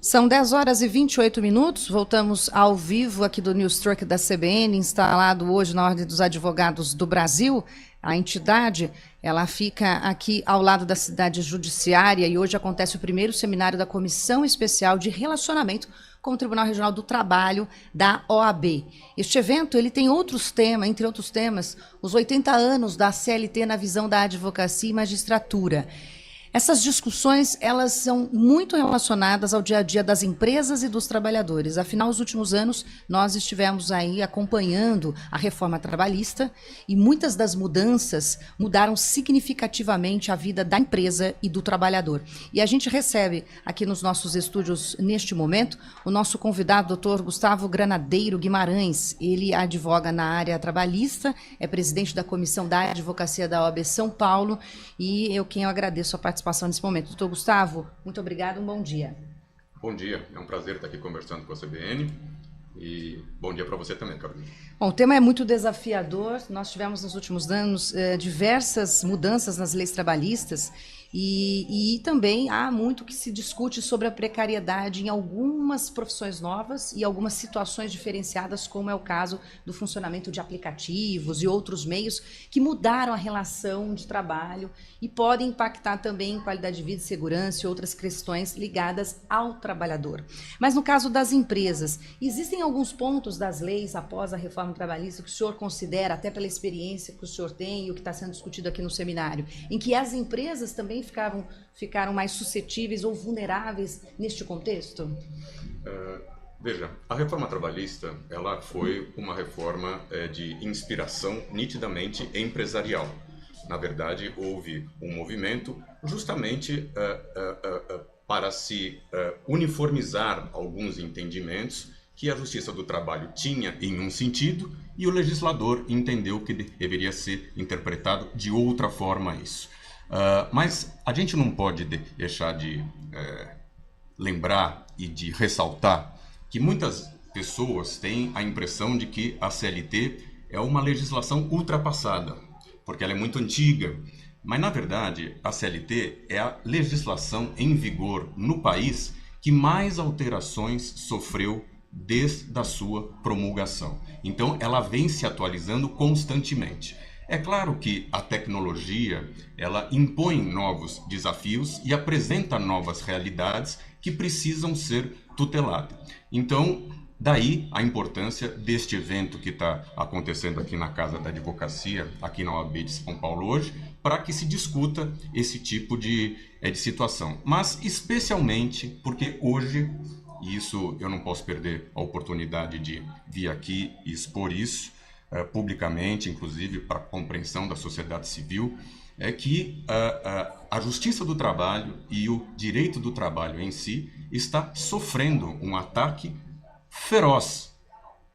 São 10 horas e 28 minutos, voltamos ao vivo aqui do News Truck da CBN, instalado hoje na Ordem dos Advogados do Brasil. A entidade, ela fica aqui ao lado da cidade judiciária e hoje acontece o primeiro seminário da Comissão Especial de Relacionamento com o Tribunal Regional do Trabalho da OAB. Este evento, ele tem outros temas, entre outros temas, os 80 anos da CLT na visão da advocacia e magistratura. Essas discussões, elas são muito relacionadas ao dia a dia das empresas e dos trabalhadores. Afinal, nos últimos anos, nós estivemos aí acompanhando a reforma trabalhista e muitas das mudanças mudaram significativamente a vida da empresa e do trabalhador. E a gente recebe aqui nos nossos estúdios, neste momento, o nosso convidado, Dr. Gustavo Granadeiro Guimarães. Ele advoga na área trabalhista, é presidente da Comissão da Advocacia da OAB São Paulo e eu agradeço a participação nesse momento. Doutor Gustavo, muito obrigado, um bom dia. Bom dia, é um prazer estar aqui conversando com a CBN e bom dia para você também, Carolina. Bom, o tema é muito desafiador, nós tivemos nos últimos anos diversas mudanças nas leis trabalhistas e também há muito que se discute sobre a precariedade em algumas profissões novas e algumas situações diferenciadas, como é o caso do funcionamento de aplicativos e outros meios que mudaram a relação de trabalho e podem impactar também em qualidade de vida, segurança e outras questões ligadas ao trabalhador. Mas no caso das empresas, existem alguns pontos das leis após a reforma trabalhista que o senhor considera, até pela experiência que o senhor tem e o que está sendo discutido aqui no seminário, em que as empresas também ficaram mais suscetíveis ou vulneráveis neste contexto? Veja, a reforma trabalhista, ela foi uma reforma de inspiração nitidamente empresarial. Na verdade, houve um movimento justamente para se uniformizar alguns entendimentos que a Justiça do Trabalho tinha em um sentido e o legislador entendeu que deveria ser interpretado de outra forma isso. Mas a gente não pode deixar de lembrar e de ressaltar que muitas pessoas têm a impressão de que a CLT é uma legislação ultrapassada, porque ela é muito antiga. Mas, na verdade, a CLT é a legislação em vigor no país que mais alterações sofreu desde a sua promulgação. Então, ela vem se atualizando constantemente. É claro que a tecnologia, ela impõe novos desafios e apresenta novas realidades que precisam ser tuteladas. Então, daí a importância deste evento que está acontecendo aqui na Casa da Advocacia, aqui na OAB de São Paulo hoje, para que se discuta esse tipo de situação. Mas especialmente porque hoje, e isso eu não posso perder a oportunidade de vir aqui e expor isso, publicamente, inclusive para a compreensão da sociedade civil, é que a Justiça do Trabalho e o direito do trabalho em si está sofrendo um ataque feroz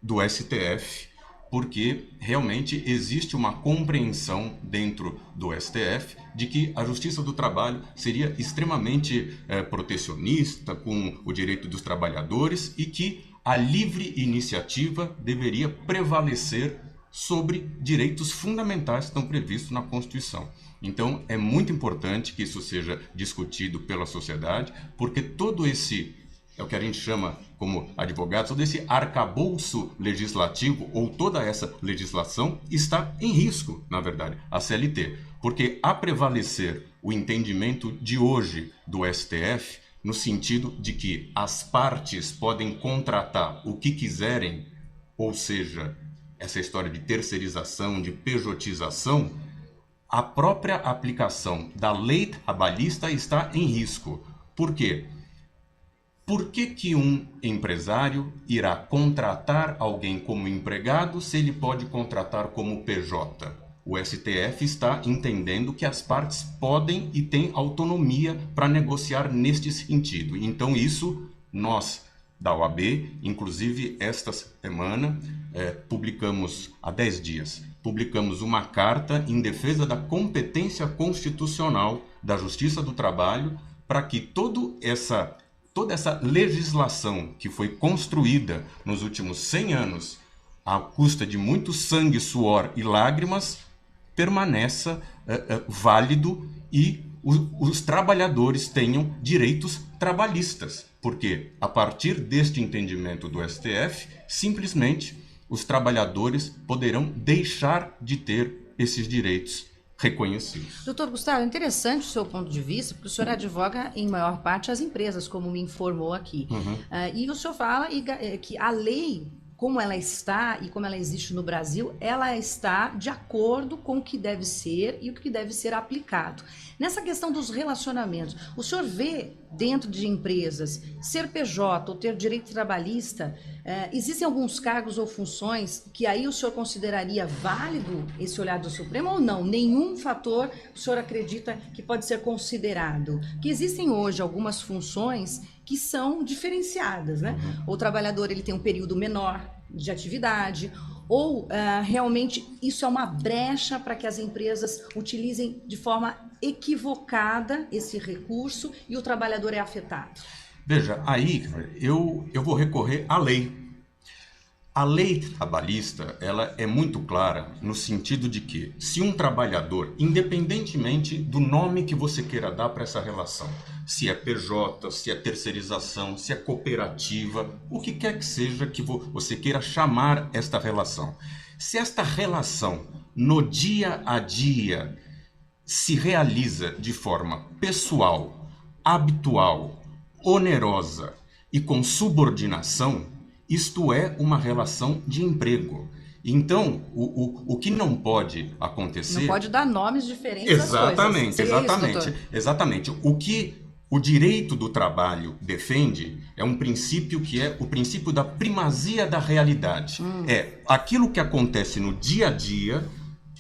do STF, porque realmente existe uma compreensão dentro do STF de que a Justiça do Trabalho seria extremamente protecionista com o direito dos trabalhadores e que a livre iniciativa deveria prevalecer sobre direitos fundamentais que estão previstos na Constituição. Então, é muito importante que isso seja discutido pela sociedade, porque todo esse, é o que a gente chama como advogados, todo esse arcabouço legislativo, ou toda essa legislação, está em risco, na verdade, a CLT. Porque a prevalecer o entendimento de hoje do STF, no sentido de que as partes podem contratar o que quiserem, ou seja, essa história de terceirização, de pejotização, a própria aplicação da lei trabalhista está em risco. Por quê? Por que um empresário irá contratar alguém como empregado se ele pode contratar como PJ? O STF está entendendo que as partes podem e têm autonomia para negociar neste sentido. Então isso, nós da OAB, inclusive esta semana, publicamos há 10 dias, publicamos uma carta em defesa da competência constitucional da Justiça do Trabalho para que toda essa legislação que foi construída nos últimos 100 anos à custa de muito sangue, suor e lágrimas permaneça válido e os trabalhadores tenham direitos trabalhistas, porque a partir deste entendimento do STF, simplesmente os trabalhadores poderão deixar de ter esses direitos reconhecidos. Doutor Gustavo, interessante o seu ponto de vista, porque o senhor advoga em maior parte as empresas, como me informou aqui. E o senhor fala que a lei, como ela está e como ela existe no Brasil, ela está de acordo com o que deve ser e o que deve ser aplicado. Nessa questão dos relacionamentos, o senhor vê dentro de empresas, ser PJ ou ter direito trabalhista, existem alguns cargos ou funções que aí o senhor consideraria válido esse olhar do Supremo ou não? Nenhum fator o senhor acredita que pode ser considerado? Que existem hoje algumas funções que são diferenciadas, né? O trabalhador ele tem um período menor de atividade, ou realmente isso é uma brecha para que as empresas utilizem de forma equivocada esse recurso e o trabalhador é afetado? Veja, aí eu vou recorrer à lei. A lei trabalhista, ela é muito clara no sentido de que se um trabalhador, independentemente do nome que você queira dar para essa relação, se é PJ, se é terceirização, se é cooperativa, o que quer que seja que você queira chamar esta relação, se esta relação no dia a dia se realiza de forma pessoal, habitual, onerosa e com subordinação, isto é uma relação de emprego. Então, o que não pode acontecer... Não pode dar nomes diferentes exatamente, às coisas. Exatamente, isso, exatamente. O que o direito do trabalho defende é um princípio que é o princípio da primazia da realidade. É aquilo que acontece no dia a dia...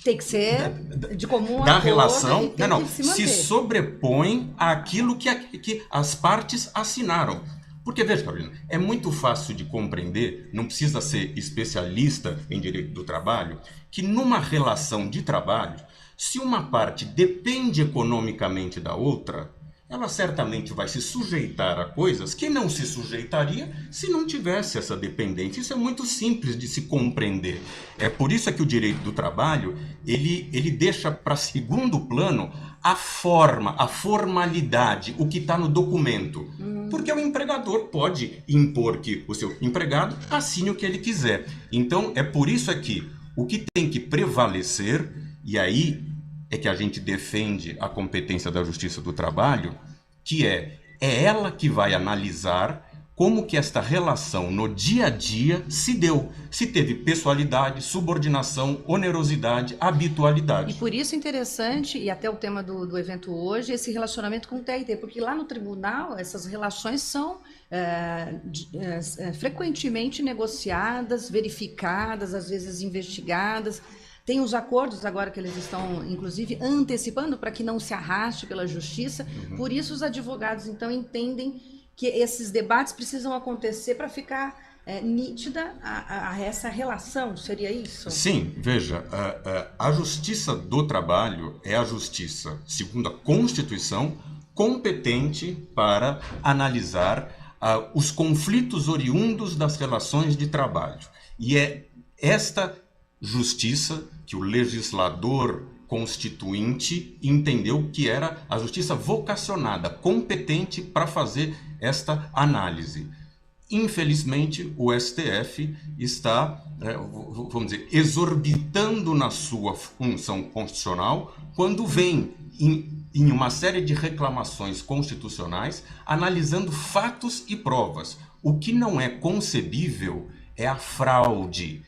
Tem que ser de comum da acordo, relação, se sobrepõe àquilo que as partes assinaram. Porque, veja, Carolina, é muito fácil de compreender, não precisa ser especialista em direito do trabalho, que numa relação de trabalho, se uma parte depende economicamente da outra, ela certamente vai se sujeitar a coisas que não se sujeitaria se não tivesse essa dependência. Isso é muito simples de se compreender. É por isso que o direito do trabalho, ele deixa para segundo plano a forma, a formalidade, o que está no documento. Porque o empregador pode impor que o seu empregado assine o que ele quiser. Então, é por isso que o que tem que prevalecer, e aí é que a gente defende a competência da Justiça do Trabalho, que é ela que vai analisar como que esta relação no dia a dia se deu. Se teve pessoalidade, subordinação, onerosidade, habitualidade. E por isso interessante, e até o tema do evento hoje, esse relacionamento com o TRT, porque lá no tribunal essas relações são frequentemente negociadas, verificadas, às vezes investigadas. Tem os acordos agora que eles estão, inclusive, antecipando para que não se arraste pela justiça. Por isso os advogados, então, entendem que esses debates precisam acontecer para ficar nítida essa relação, seria isso? Sim, veja, a Justiça do Trabalho é a justiça, segundo a Constituição, competente para analisar os conflitos oriundos das relações de trabalho. E é esta justiça que o legislador constituinte entendeu que era a justiça vocacionada, competente para fazer esta análise. Infelizmente, o STF está, vamos dizer, exorbitando na sua função constitucional quando vem em uma série de reclamações constitucionais analisando fatos e provas. O que não é concebível é a fraude.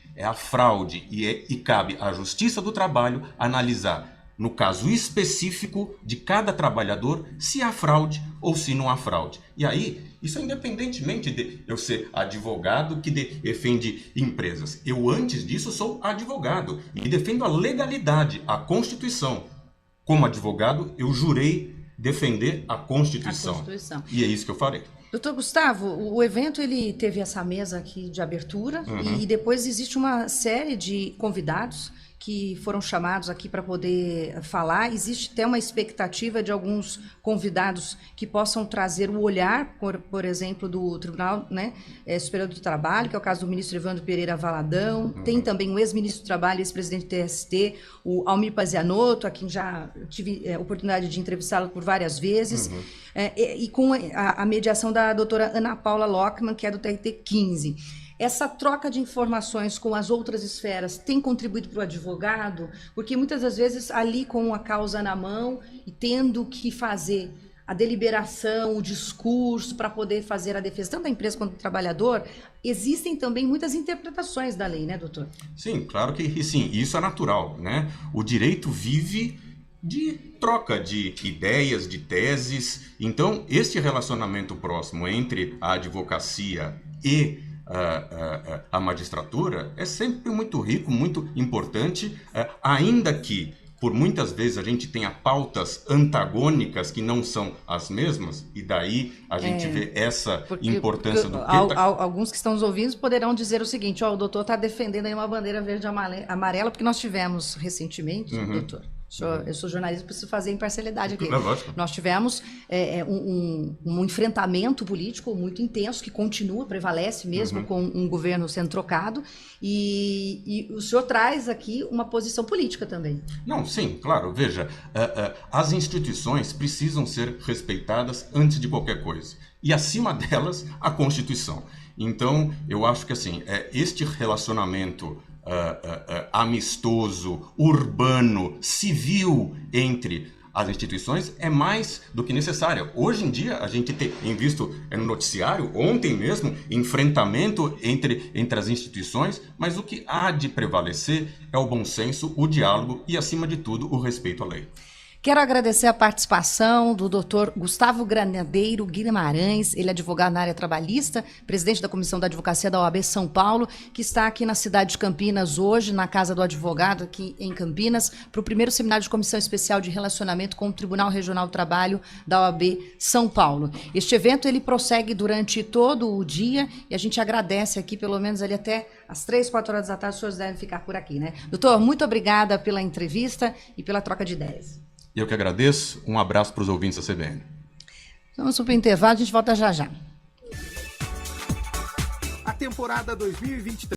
E cabe à Justiça do Trabalho analisar, no caso específico de cada trabalhador, se há fraude ou se não há fraude. E aí, isso é independentemente de eu ser advogado que defende empresas. Eu, antes disso, sou advogado e defendo a legalidade, a Constituição. Como advogado, eu jurei defender a Constituição. E é isso que eu farei. Doutor Gustavo, o evento ele teve essa mesa aqui de abertura e depois existe uma série de convidados que foram chamados aqui para poder falar. Existe até uma expectativa de alguns convidados que possam trazer o olhar, por exemplo, do Tribunal, né, Superior do Trabalho, que é o caso do ministro Evandro Pereira Valadão. Tem também o ex-ministro do Trabalho, ex-presidente do TST, o Almir Pazianotto, a quem já tive a oportunidade de entrevistá-lo por várias vezes, e com a mediação da doutora Ana Paula Lockman, que é do TRT 15. Essa troca de informações com as outras esferas tem contribuído para o advogado? Porque muitas das vezes ali com a causa na mão e tendo que fazer a deliberação, o discurso para poder fazer a defesa tanto da empresa quanto do trabalhador, existem também muitas interpretações da lei, né, doutor? Sim, claro que sim, isso é natural, né? O direito vive de troca de ideias, de teses. Então, este relacionamento próximo entre a advocacia e a magistratura é sempre muito rico, muito importante, ainda que por muitas vezes a gente tenha pautas antagônicas que não são as mesmas, e daí a gente vê essa importância do que alguns que estão nos ouvindo poderão dizer o seguinte: o doutor está defendendo aí uma bandeira verde e amarela, porque nós tivemos recentemente, doutor, eu sou jornalista, preciso fazer imparcialidade aqui. Nós tivemos um enfrentamento político muito intenso, que continua, prevalece mesmo com um governo sendo trocado, e o senhor traz aqui uma posição política também. Não, sim, claro. Veja, as instituições precisam ser respeitadas antes de qualquer coisa. E acima delas, a Constituição. Então, eu acho que assim, este relacionamento amistoso, urbano, civil entre as instituições é mais do que necessária. Hoje em dia, a gente tem visto no noticiário, ontem mesmo, enfrentamento entre as instituições, mas o que há de prevalecer é o bom senso, o diálogo e, acima de tudo, o respeito à lei. Quero agradecer a participação do doutor Gustavo Granadeiro Guimarães, ele é advogado na área trabalhista, presidente da Comissão da Advocacia da OAB São Paulo, que está aqui na cidade de Campinas hoje, na Casa do Advogado, aqui em Campinas, para o primeiro seminário de Comissão Especial de Relacionamento com o Tribunal Regional do Trabalho da OAB São Paulo. Este evento, ele prossegue durante todo o dia e a gente agradece aqui, pelo menos ali até às 3, 4 horas da tarde, os senhores devem ficar por aqui, né? Doutor, muito obrigada pela entrevista e pela troca de ideias. Eu que agradeço. Um abraço para os ouvintes da CBN. Vamos para o intervalo, a gente volta já já. A temporada 2023